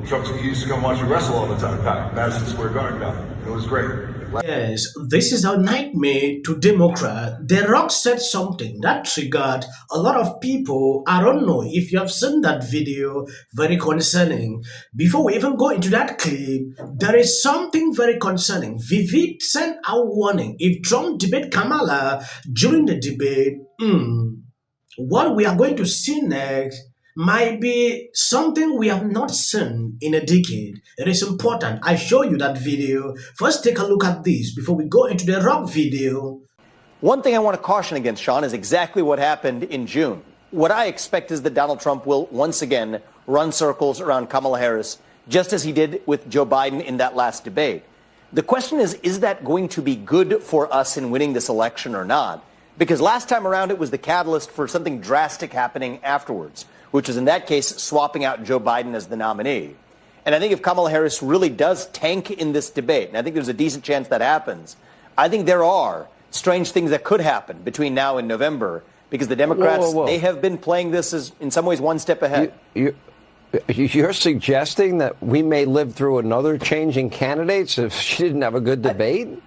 He used to come watch me wrestle all the time, Madison Square Garden down. It was great. Yes, this is a nightmare to Democrat. The Rock said something that triggered a lot of people. I don't know if you have seen that video, very concerning. Before we even go into that clip, there is something very concerning. Vivek sent out warning. If Trump debate Kamala during the debate, what we are going to see next might be something we have not seen in a decade. It is important. I show you that video. First, take a look at this before we go into the Rock video. One thing I want to caution against, Sean, is exactly what happened in June. What I expect is that Donald Trump will once again run circles around Kamala Harris, just as he did with Joe Biden in that last debate. The question is that going to be good for us in winning this election or not? Because last time around, it was the catalyst for something drastic happening afterwards, which is in that case swapping out Joe Biden as the nominee. And I think if Kamala Harris really does tank in this debate, and I think there's a decent chance that happens, I think there are strange things that could happen between now and November, because the Democrats, they have been playing this as, in some ways, one step ahead. You're suggesting that we may live through another change in candidates if she didn't have a good debate?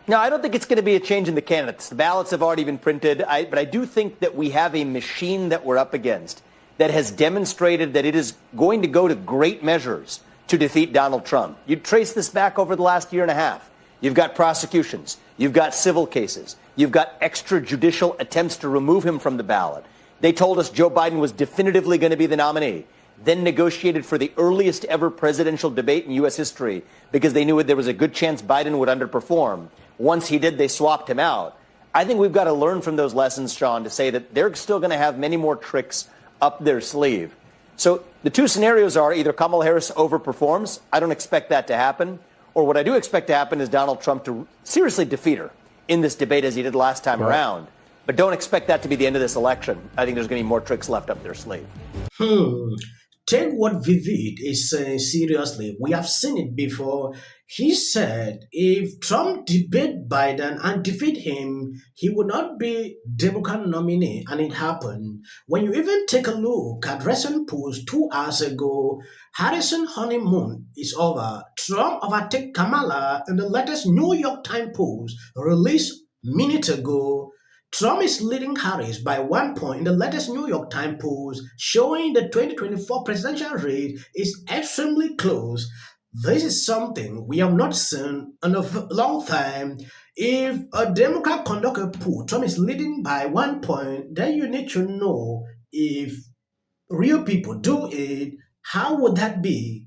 No, I don't think it's going to be a change in the candidates. The ballots have already been printed, but I do think that we have a machine that we're up against that has demonstrated that it is going to go to great measures to defeat Donald Trump. You trace this back over the last year and a half. You've got prosecutions. You've got civil cases. You've got extrajudicial attempts to remove him from the ballot. They told us Joe Biden was definitively going to be the nominee, then negotiated for the earliest ever presidential debate in U.S. history because they knew there was a good chance Biden would underperform. Once he did, they swapped him out. I think we've got to learn from those lessons, Sean, to say that they're still going to have many more tricks up their sleeve. So the two scenarios are either Kamala Harris overperforms. I don't expect that to happen. Or what I do expect to happen is Donald Trump to seriously defeat her in this debate as he did last time around. But don't expect that to be the end of this election. I think there's going to be more tricks left up their sleeve. Take what Vivek is saying seriously. We have seen it before. He said if Trump debate Biden and defeat him, he would not be Democrat nominee, and it happened. When you even take a look at recent polls 2 hours ago, Harrison honeymoon is over. Trump overtake Kamala in the latest New York Times polls released minutes ago. Trump is leading Harris by 1 point in the latest New York Times polls, showing the 2024 presidential race is extremely close. This is something we have not seen in a long time. If a Democrat conduct a poll, Trump is leading by 1 point, then you need to know if real people do it, how would that be?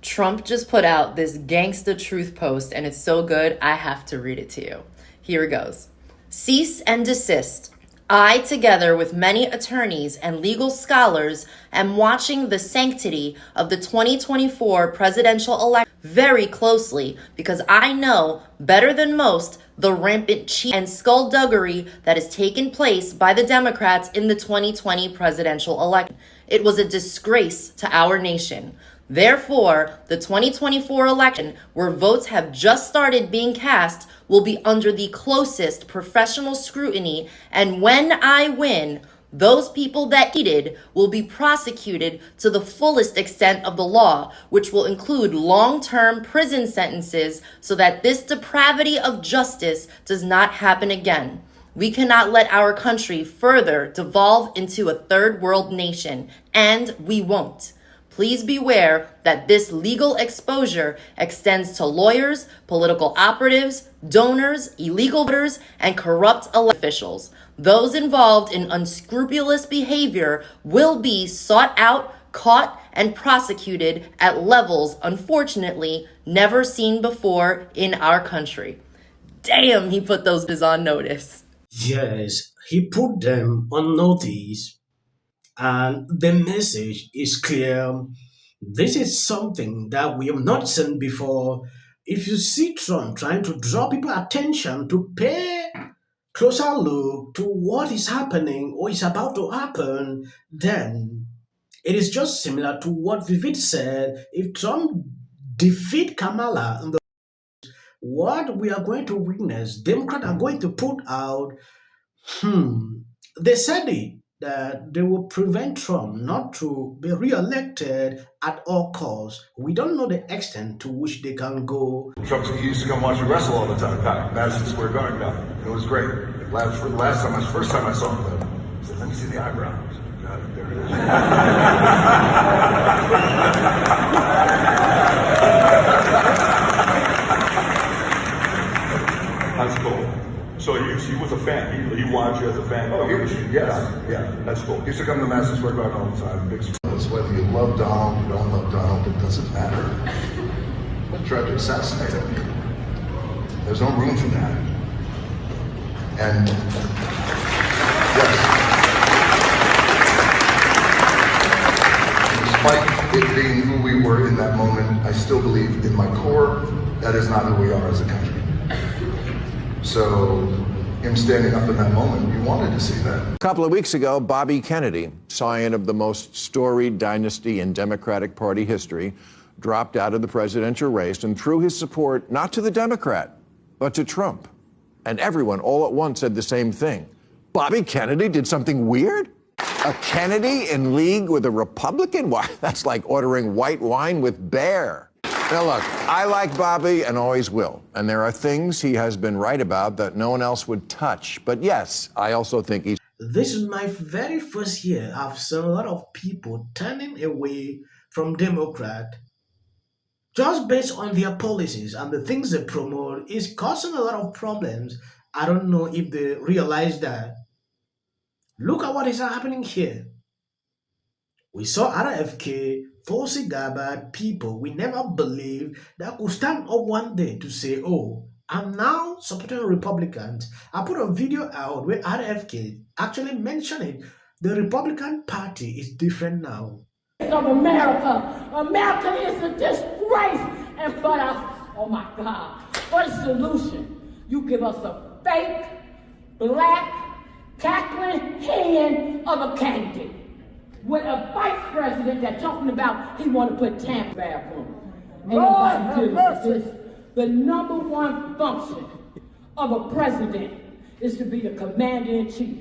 Trump just put out this gangsta truth post, and it's so good, I have to read it to you. Here it goes. Cease and desist. I, together with many attorneys and legal scholars, am watching the sanctity of the 2024 presidential election very closely because I know, better than most, the rampant cheat and skullduggery that has taken place by the Democrats in the 2020 presidential election. It was a disgrace to our nation. Therefore, the 2024 election, where votes have just started being cast, will be under the closest professional scrutiny, and when I win, those people that cheated will be prosecuted to the fullest extent of the law, which will include long-term prison sentences so that this depravity of justice does not happen again. We cannot let our country further devolve into a third world nation, and we won't. Please beware that this legal exposure extends to lawyers, political operatives, donors, illegal voters, and corrupt elected officials. Those involved in unscrupulous behavior will be sought out, caught, and prosecuted at levels, unfortunately, never seen before in our country. Damn, he put those on notice. Yes, he put them on notice. And the message is clear. This is something that we have not seen before. If you see Trump trying to draw people's attention to pay closer look to what is happening or is about to happen, then it is just similar to what Vivek said. If Trump defeat Kamala, and what we are going to witness, Democrats are going to put out, they said it. that they will prevent Trump not to be re-elected at all costs. We don't know the extent to which they can go. He used to come watch me wrestle all the time back at Madison Square Garden. It was great. First time I saw him, he said, "Let me see the eyebrows." Got it, there it is. That's cool. So he was a fan. He watched you as a fan. Oh, yeah, that's cool. He used to come to Madison Square Garden all the time. Big spoilers. Whether you love Donald, you don't love Donald, it doesn't matter. Tried to assassinate him. There's no room for that. And yes, despite it being who we were in that moment, I still believe in my core that is not who we are as a country. So him standing up in that moment, you wanted to see that. A couple of weeks ago, Bobby Kennedy, scion of the most storied dynasty in Democratic Party history, dropped out of the presidential race and threw his support not to the Democrat, but to Trump. And everyone all at once said the same thing. Bobby Kennedy did something weird? A Kennedy in league with a Republican? Why, that's like ordering white wine with Bear. Now look, I like Bobby and always will. And there are things he has been right about that no one else would touch. But yes, I also think he's... This is my very first year. I've seen a lot of people turning away from Democrat just based on their policies and the things they promote is causing a lot of problems. I don't know if they realize that. Look at what is happening here. We saw RFK, Tulsi Gabbard, people we never believed that could stand up one day to say, oh, I'm now supporting Republicans. I put a video out where RFK actually mentioned it. The Republican Party is different now. Of America. America is a disgrace. And for us, oh my God, what a solution. You give us a fake, black, cackling hand of a candidate with a vice president that's talking about he want to put Tampa bathroom. Ain't nobody doing this. The number one function of a president is to be the commander-in-chief.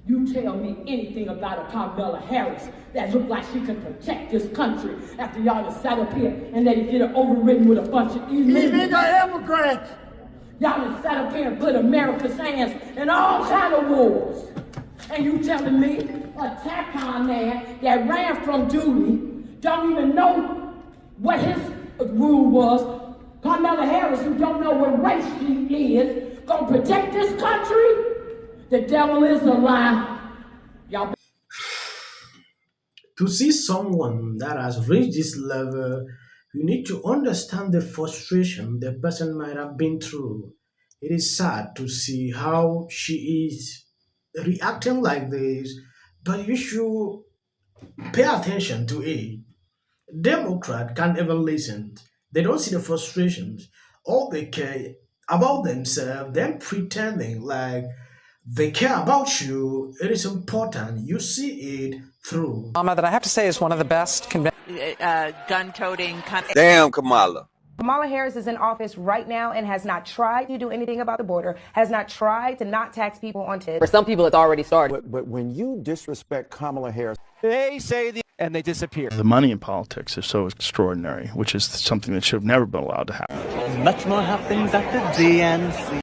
You tell me anything about a Kamala Harris that look like she can protect this country after y'all have sat up here and let it get overridden with a bunch of illegal immigrants. Y'all have sat up here and put America's hands in all kind of wars. And you telling me a TACON man that ran from duty don't even know what his rule was. Kamala Harris, who don't know what race she is, gonna protect this country? The devil is a lie. Y'all. To see someone that has reached this level, you need to understand the frustration the person might have been through. It is sad to see how she is reacting like this, but you should pay attention to it. Democrats can't even listen. They don't see the frustrations. All they care about themselves, them pretending like they care about you. It is important you see it through. That I have to say is one of the best gun-toting. Damn, Kamala. Kamala Harris is in office right now and has not tried to do anything about the border, has not tried to not tax people on TID. For some people, it's already started. But when you disrespect Kamala Harris, they say and they disappear. The money in politics is so extraordinary, which is something that should have never been allowed to happen. Much more happens at the DNC.